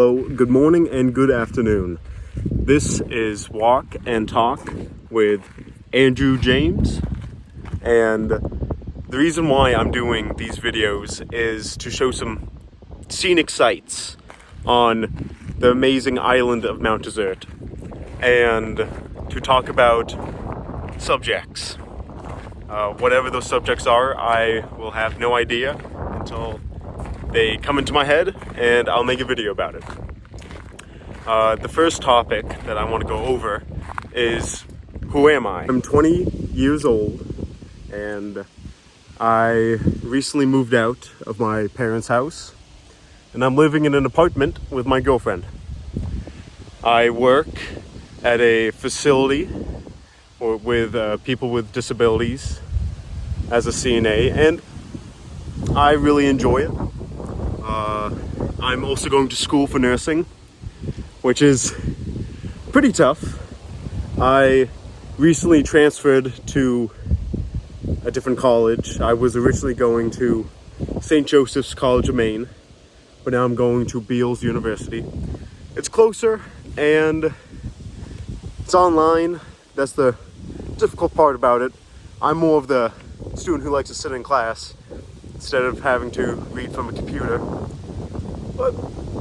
Hello, good morning and good afternoon. This is Walk and Talk with Andrew James, and the reason why I'm doing these videos is to show some scenic sights on the amazing island of Mount Desert and to talk about subjects. Whatever those subjects are, I will have no idea until they come into my head and I'll make a video about it. The first topic that I want to go over is, who am I? I'm 20 years old and I recently moved out of my parents' house and I'm living in an apartment with my girlfriend. I work at a facility with people with disabilities as a CNA, and I really enjoy it. I'm also going to school for nursing, which is pretty tough. I recently transferred to a different college. I was originally going to St. Joseph's College of Maine, but now I'm going to Beals University. It's closer and it's online. That's the difficult part about it. I'm more of the student who likes to sit in class instead of having to read from a computer, but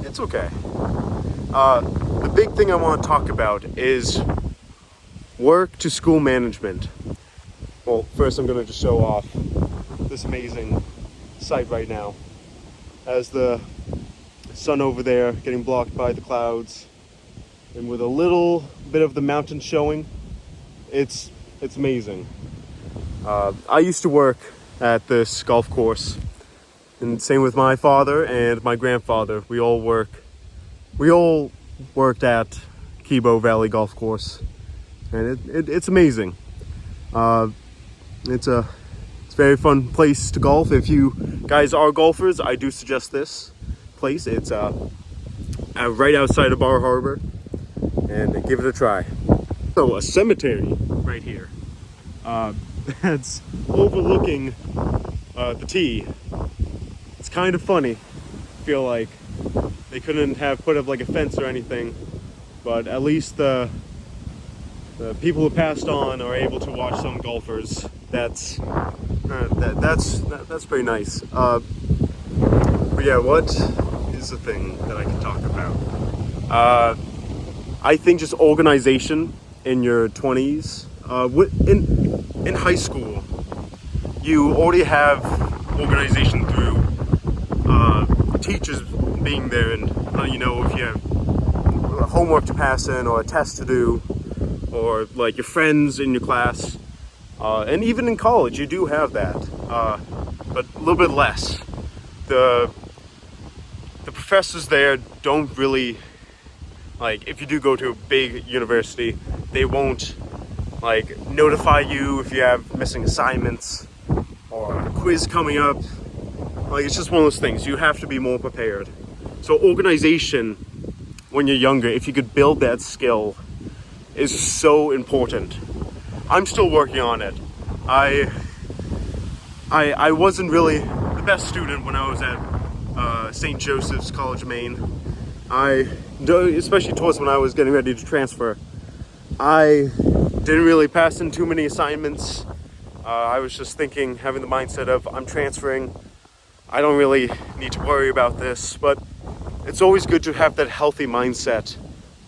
it's okay. The big thing I want to talk about is work to school management. Well, first I'm going to just show off this amazing sight right now. As the sun over there getting blocked by the clouds, and with a little bit of the mountain showing, it's amazing. I used to work at this golf course, and same with my father and my grandfather. We all worked at Kebo Valley Golf Course, and it's amazing. It's a very fun place to golf. If you guys are golfers, I do suggest this place. It's right outside of Bar Harbor, and give it a try. So a cemetery right here that's overlooking the tee. It's kind of funny. I feel like they couldn't have put up like a fence or anything, but at least the people who passed on are able to watch some golfers. That's pretty nice. But yeah, what is the thing that I can talk about? I think just organization in your 20s. In high school, you already have organization through teachers being there, and if you have homework to pass in or a test to do, or like your friends in your class, and even in college you do have that, but a little bit less. The professors there don't really, like, if you do go to a big university, they won't like notify you if you have missing assignments or a quiz coming up. Like, it's just one of those things. You have to be more prepared. So organization when you're younger, if you could build that skill, is so important. I'm still working on it. I wasn't really the best student when I was at St. Joseph's College of Maine. Especially towards when I was getting ready to transfer, I didn't really pass in too many assignments. I was just thinking, having the mindset of, I'm transferring, I don't really need to worry about this. But it's always good to have that healthy mindset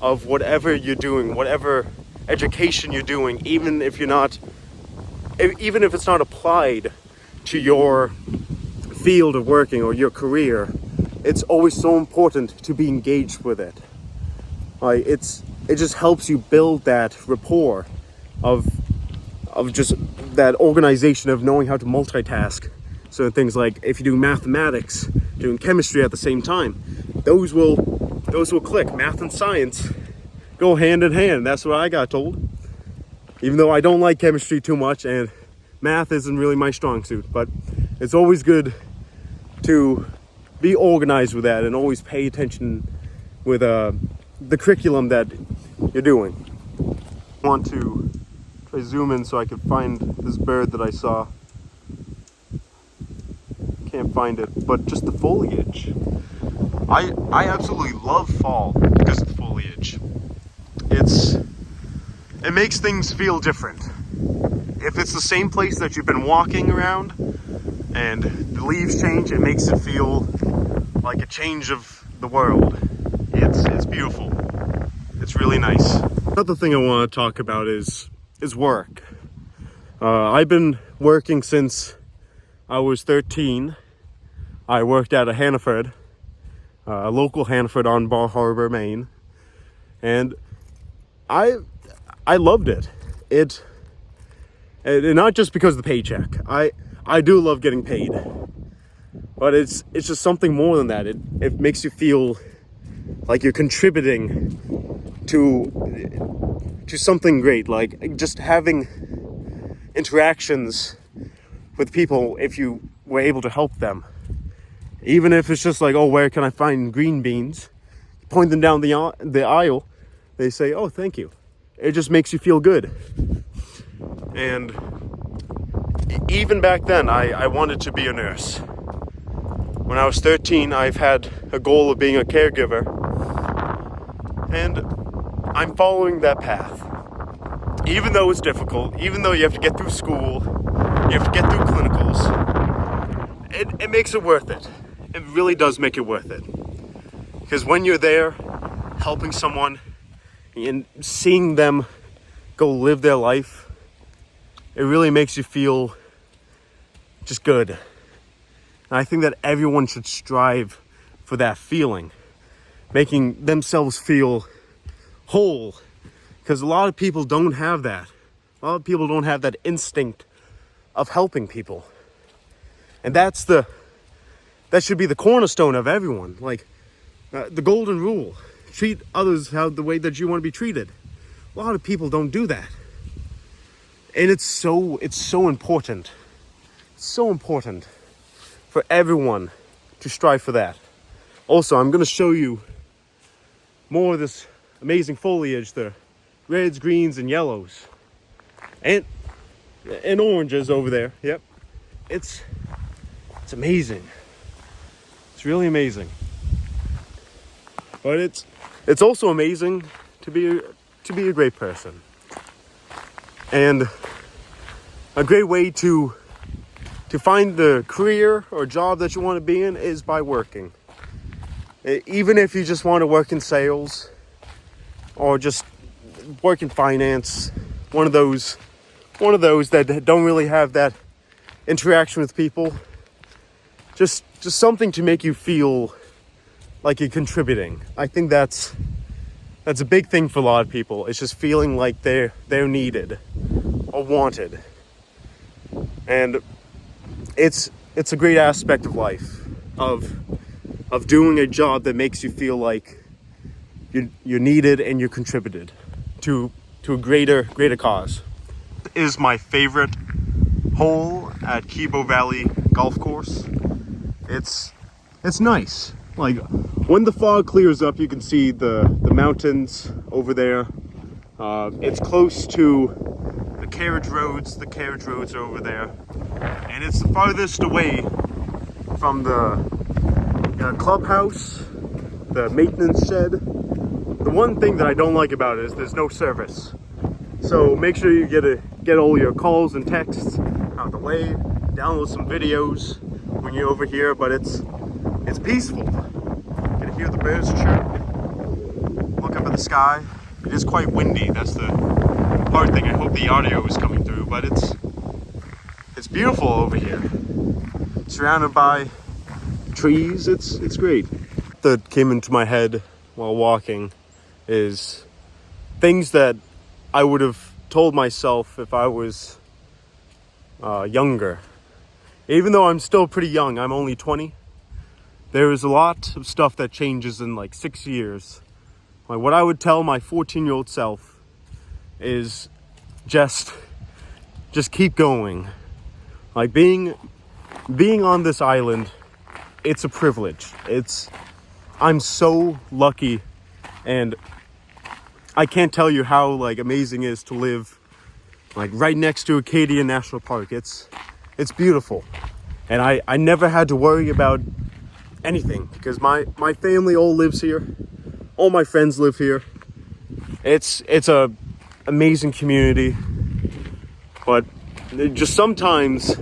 of whatever you're doing, whatever education you're doing, even if it's not applied to your field of working or your career, it's always so important to be engaged with it. Like, it just helps you build that rapport of just that organization of knowing how to multitask. So things like, if you do mathematics, doing chemistry at the same time, those will click. Math and science go hand in hand. That's what I got told. Even though I don't like chemistry too much and math isn't really my strong suit, but it's always good to be organized with that and always pay attention with the curriculum that you're doing. I want to try zoom in so I can find this bird that I saw. Can't find it, but just the foliage. I absolutely love fall because of the foliage. It makes things feel different. If it's the same place that you've been walking around and the leaves change, it makes it feel like a change of the world. It's beautiful. It's really nice. Another thing I want to talk about is work. I've been working since I was 13. I worked at a Hannaford, a local Hannaford on Bar Harbor, Maine, and I loved it. And not just because of the paycheck. I do love getting paid, but it's just something more than that. It makes you feel like you're contributing to something great, like just having interactions with people. If you were able to help them, even if it's just like, oh, where can I find green beans? Point them down the aisle. They say, oh, thank you. It just makes you feel good. And even back then, I wanted to be a nurse. When I was 13, I've had a goal of being a caregiver, and I'm following that path. Even though it's difficult, even though you have to get through school, you have to get through clinicals, it makes it worth it. It really does make it worth it. Because when you're there, helping someone, and seeing them go live their life, it really makes you feel just good. And I think that everyone should strive for that feeling, making themselves feel whole. Because a lot of people don't have that. A lot of people don't have that instinct of helping people. And that should be the cornerstone of everyone. Like the golden rule. Treat others the way that you want to be treated. A lot of people don't do that. And it's so important. It's so important for everyone to strive for that. Also, I'm going to show you more of this amazing foliage, the reds, greens, and yellows. And oranges over there. Yep. It's amazing. It's really amazing. But it's also amazing to be a great person. And a great way to find the career or job that you want to be in is by working. Even if you just want to work in sales or just work in finance, one of those that don't really have that interaction with people, just something to make you feel like you're contributing. I think that's a big thing for a lot of people. It's just feeling like they're needed or wanted. And it's a great aspect of life, of doing a job that makes you feel like you're needed and you're contributed to a greater cause. This is my favorite hole at Kebo Valley Golf Course. It's nice. Like when the fog clears up, you can see the mountains over there. It's close to the carriage roads. The carriage roads are over there, and it's the farthest away from the clubhouse, the maintenance shed. The one thing that I don't like about it is there's no service. So make sure you get all your calls and texts out the way. Download some videos when you're over here, but it's peaceful. You can hear the birds chirp. Look up at the sky. It is quite windy. That's the hard thing. I hope the audio is coming through, but it's beautiful over here. Surrounded by trees. It's great. That came into my head while walking is things that I would have told myself if I was younger. Even though I'm still pretty young, I'm only 20. There is a lot of stuff that changes in like 6 years. Like what I would tell my 14-year-old self is just keep going. Like being on this island, it's a privilege. I'm so lucky, and I can't tell you how like amazing it is to live like right next to Acadia National Park. It's beautiful. And I never had to worry about anything, because my family all lives here. All my friends live here. It's a amazing community, but just sometimes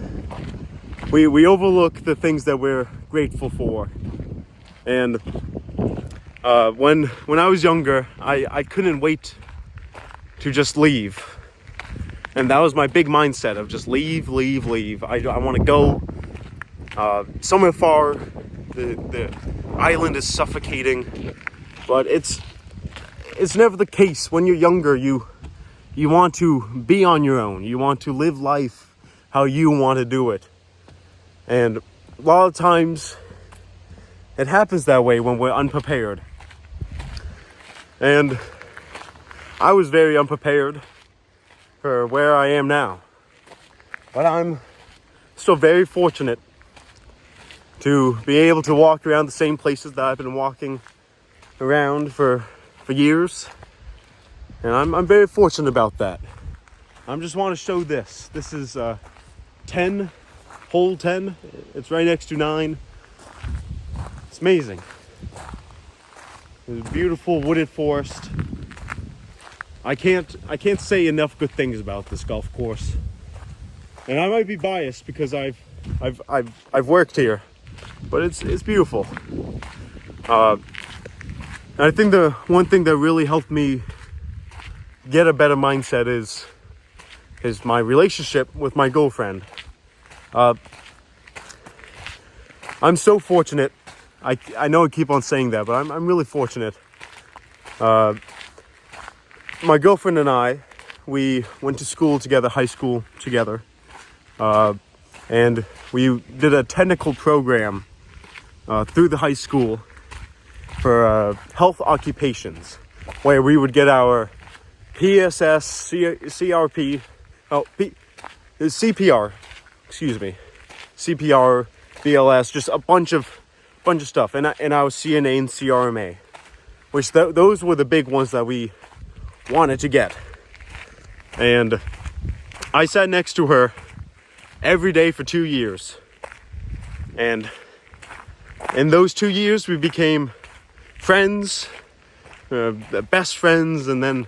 we overlook the things that we're grateful for. And when I was younger, I couldn't wait to just leave. And that was my big mindset of just leave. I want to go somewhere far. The island is suffocating, but it's never the case. When you're younger, you want to be on your own. You want to live life how you want to do it. And a lot of times it happens that way when we're unprepared. And I was very unprepared for where I am now. But I'm still very fortunate to be able to walk around the same places that I've been walking around for years. And I'm very fortunate about that. I just want to show this. This is 10, hole 10. It's right next to 9. It's amazing. There's a beautiful wooded forest. I can't say enough good things about this golf course. And I might be biased because I've worked here, but it's beautiful. And I think the one thing that really helped me get a better mindset is my relationship with my girlfriend. I'm so fortunate. I know I keep on saying that, but I'm really fortunate. My girlfriend and I, we went to school together, high school together, and we did a technical program through the high school for health occupations, where we would get our PSS, CRP, CPR, CPR, BLS, just a bunch of stuff, and our CNA and CRMA, which those were the big ones that we wanted to get. And I sat next to her every day for 2 years, and in those 2 years we became friends, best friends, and then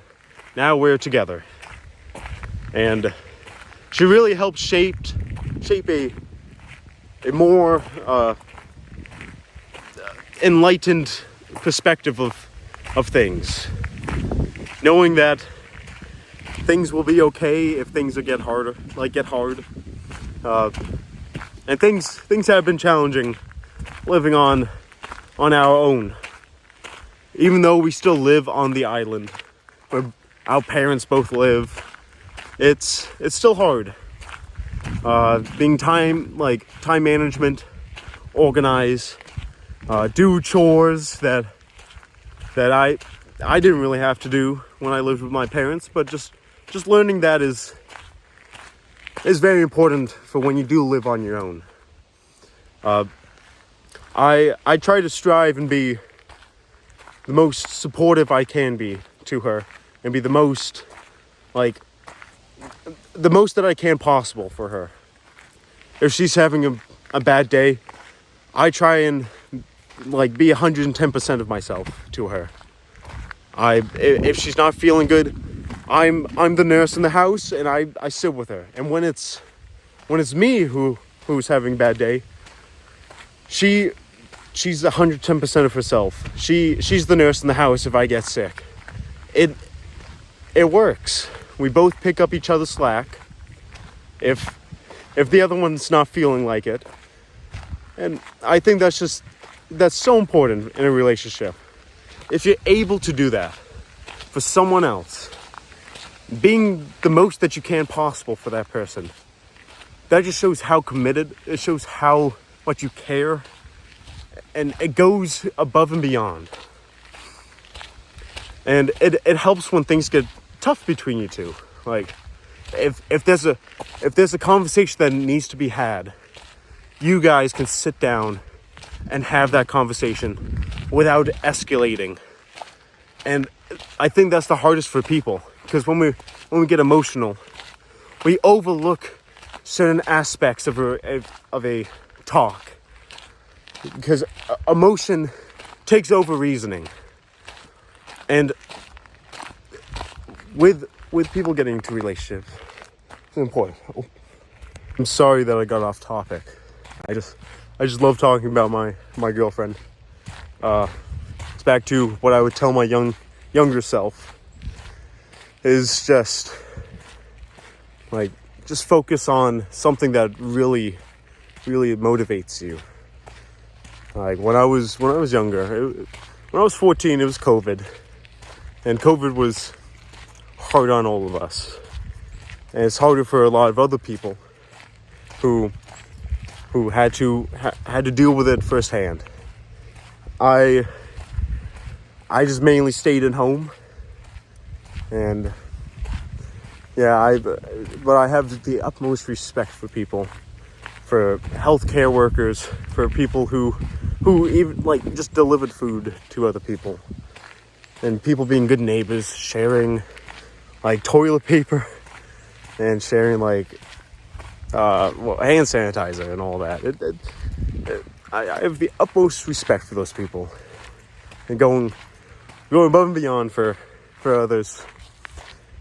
now we're together. And she really helped shape a more enlightened perspective of things, knowing that things will be okay if things get hard. And things have been challenging living on our own, even though we still live on the island where our parents both live. It's still hard. Being time management, organize, do chores that I didn't really have to do when I lived with my parents, but just learning that is very important for when you do live on your own. I try to strive and be the most supportive I can be to her, and be the most that I can possible for her. If she's having a bad day, I try and be 110% of myself to her. If she's not feeling good, I'm the nurse in the house, and I sit with her. And when it's me who's having a bad day, she's 110% of herself. She's the nurse in the house if I get sick. It works. We both pick up each other's slack if the other one's not feeling like it. And I think that's so important in a relationship. If you're able to do that for someone else, being the most that you can possible for that person, that just shows how committed, it shows how much you care, and it goes above and beyond. And it helps when things get tough between you two. Like, if there's a conversation that needs to be had, you guys can sit down and have that conversation without escalating. And I think that's the hardest for people, because when we get emotional, we overlook certain aspects of a talk. because emotion takes over reasoning. And with people getting into relationships, it's important. I'm sorry that I got off topic. I just love talking about my girlfriend. It's back to what I would tell my younger self is just like, just focus on something that really motivates you. Like when I was younger, when I was 14, it was COVID, and COVID was hard on all of us, and it's harder for a lot of other people who had to deal with it firsthand. I just mainly stayed at home, and but I have the utmost respect for people, for healthcare workers, for people who even like just delivered food to other people, and people being good neighbors, sharing like toilet paper and sharing like hand sanitizer and all that. I have the utmost respect for those people, and going above and beyond for others.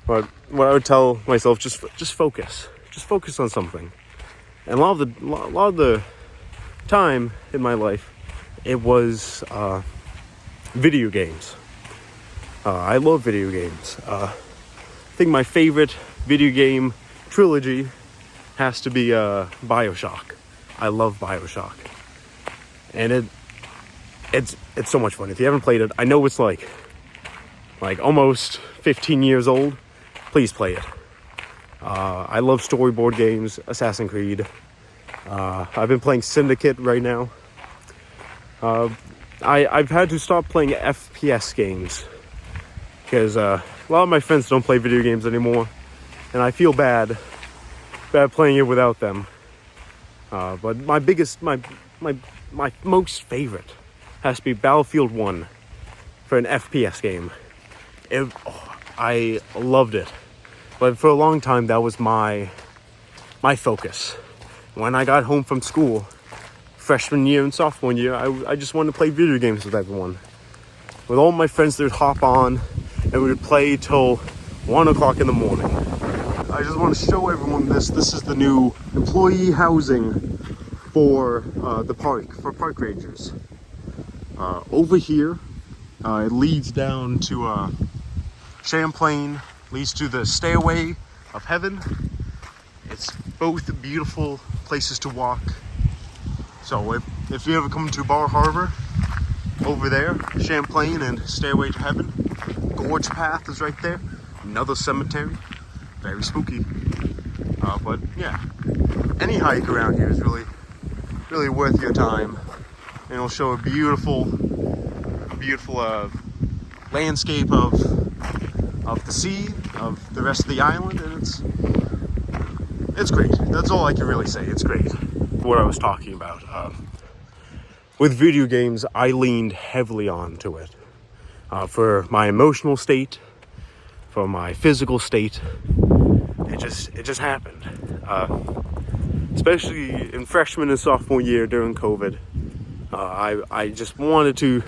But what I would tell myself, just focus on something. And a lot of the time in my life, it was video games. I love video games. I think my favorite video game trilogy has to be BioShock. I love BioShock, and it's so much fun. If you haven't played it, I know it's like almost 15 years old. Please play it. I love storyboard games, Assassin's Creed. I've been playing Syndicate right now. I've had to stop playing FPS games because a lot of my friends don't play video games anymore, and I feel bad playing it without them. But my most favorite has to be Battlefield 1 for an FPS game. I loved it, but for a long time that was my focus. When I got home from school, freshman year and sophomore year, I just wanted to play video games with everyone. With all my friends, they'd hop on and we would play till 1 o'clock in the morning. I just want to show everyone this. This is the new employee housing for the park, for park rangers. Over here, it leads down to Champlain, leads to the Stairway of Heaven. It's both beautiful places to walk. So if you ever come to Bar Harbor, over there, Champlain and Stairway to Heaven, Gorge Path is right there. Another cemetery, very spooky. But yeah, any hike around here is really worth your time, and it'll show a beautiful landscape of the sea, of the rest of the island, and it's great. That's all I can really say. It's great. What I was talking about. With video games, I leaned heavily onto it. For my emotional state, for my physical state, it just happened. Especially in freshman and sophomore year during COVID, I just wanted to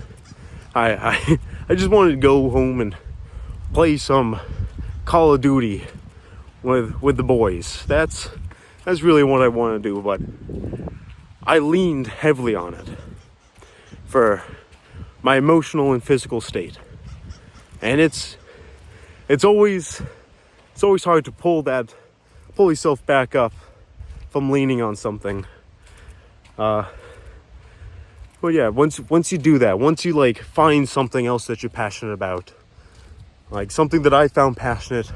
go home and play some Call of Duty with the boys. That's really what I want to do, but I leaned heavily on it for my emotional and physical state. And it's always hard to pull yourself back up from leaning on something. But yeah, once you do that, once you like find something else that you're passionate about, like something that I found passionate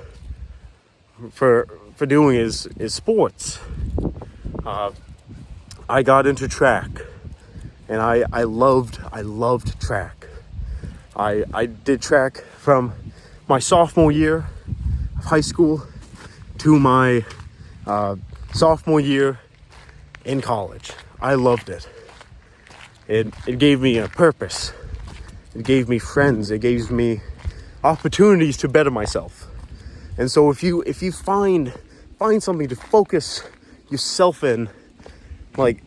for doing is sports. I got into track, and I loved track. I did track from my sophomore year of high school to my sophomore year in college. I loved it. It gave me a purpose. It gave me friends. It gave me opportunities to better myself. And so if you find something to focus yourself in, like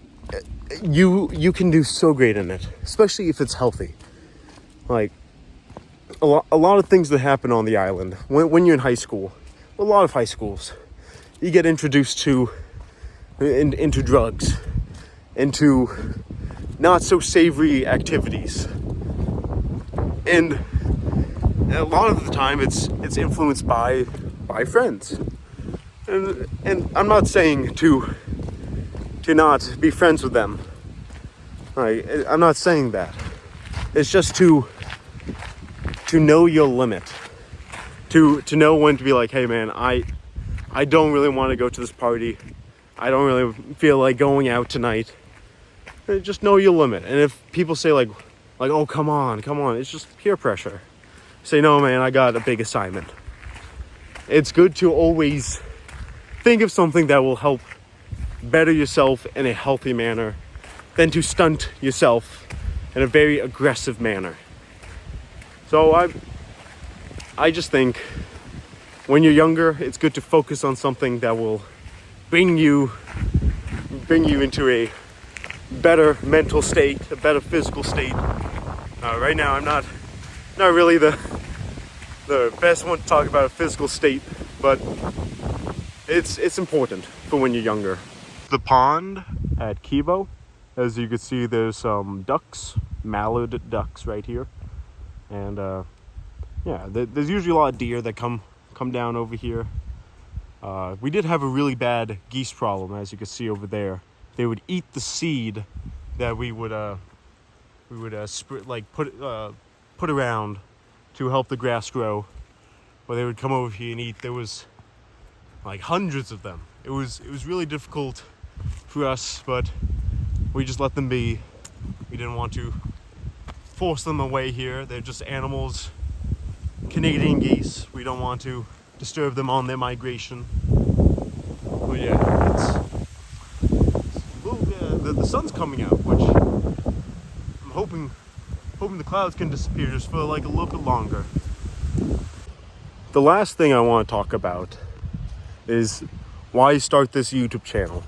you can do so great in it, especially if it's healthy. Like a lot of things that happen on the island when you're in high school, a lot of high schools, you get introduced to into drugs, into not so savory activities, and a lot of the time it's influenced by friends. And I'm not saying to not be friends with them. I'm not saying that. It's just to know your limit. To know when to be like, hey man, I don't really want to go to this party. I don't really feel like going out tonight. Just know your limit. And if people say like, oh, come on, it's just peer pressure. Say, no man, I got a big assignment. It's good to always think of something that will help better yourself in a healthy manner than to stunt yourself in a very aggressive manner. So I just think when you're younger, it's good to focus on something that will bring you into a better mental state, a better physical state. Right now, I'm not really the best one to talk about a physical state, but it's important for when you're younger. The pond at Kebo, as you can see, there's some ducks, mallard ducks right here, and yeah, there's usually a lot of deer that come down over here. We did have a really bad geese problem, as you can see over there. They would eat the seed that we would put around to help the grass grow. Or they would come over here and eat. There was like hundreds of them. It was really difficult for us, but we just let them be. We didn't want to force them away here. They're just animals, Canadian geese. We don't want to disturb them on their migration. But yeah, the sun's coming out, which I'm hoping the clouds can disappear just for like a little bit longer. The last thing I want to talk about is why start this YouTube channel.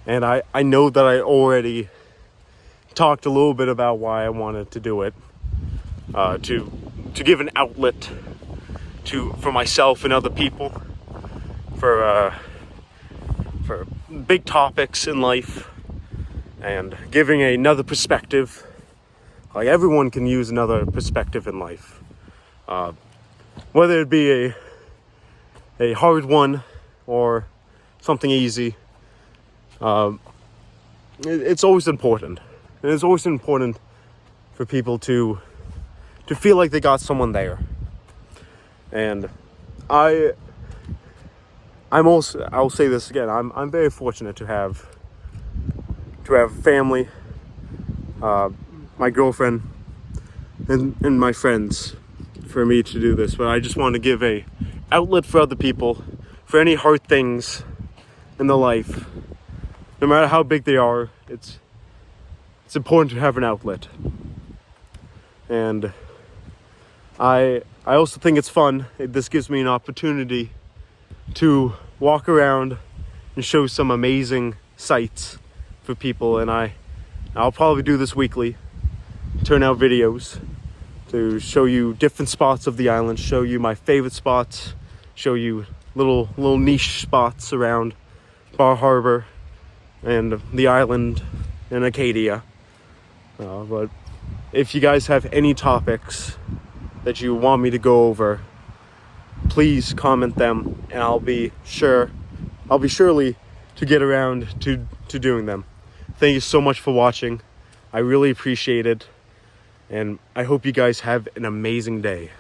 And I know that I already talked a little bit about why I wanted to do it. To give an outlet for myself and other people for big topics in life, and giving another perspective. Like, everyone can use another perspective in life, whether it be a hard one or something easy. It's always important, and it's always important for people to feel like they got someone there. And I'll say this again, I'm very fortunate to have family, my girlfriend, and my friends for me to do this. But I just want to give a outlet for other people, for any hard things in their life. No matter how big they are, it's important to have an outlet. And I also think it's fun. This gives me an opportunity to walk around and show some amazing sights for people. And I'll probably do this weekly, turn out videos to show you different spots of the island, show you my favorite spots, show you little niche spots around Bar Harbor and the island in Acadia. But if you guys have any topics that you want me to go over, please comment them, and I'll be surely to get around to doing them. Thank you so much for watching. I really appreciate it, and I hope you guys have an amazing day.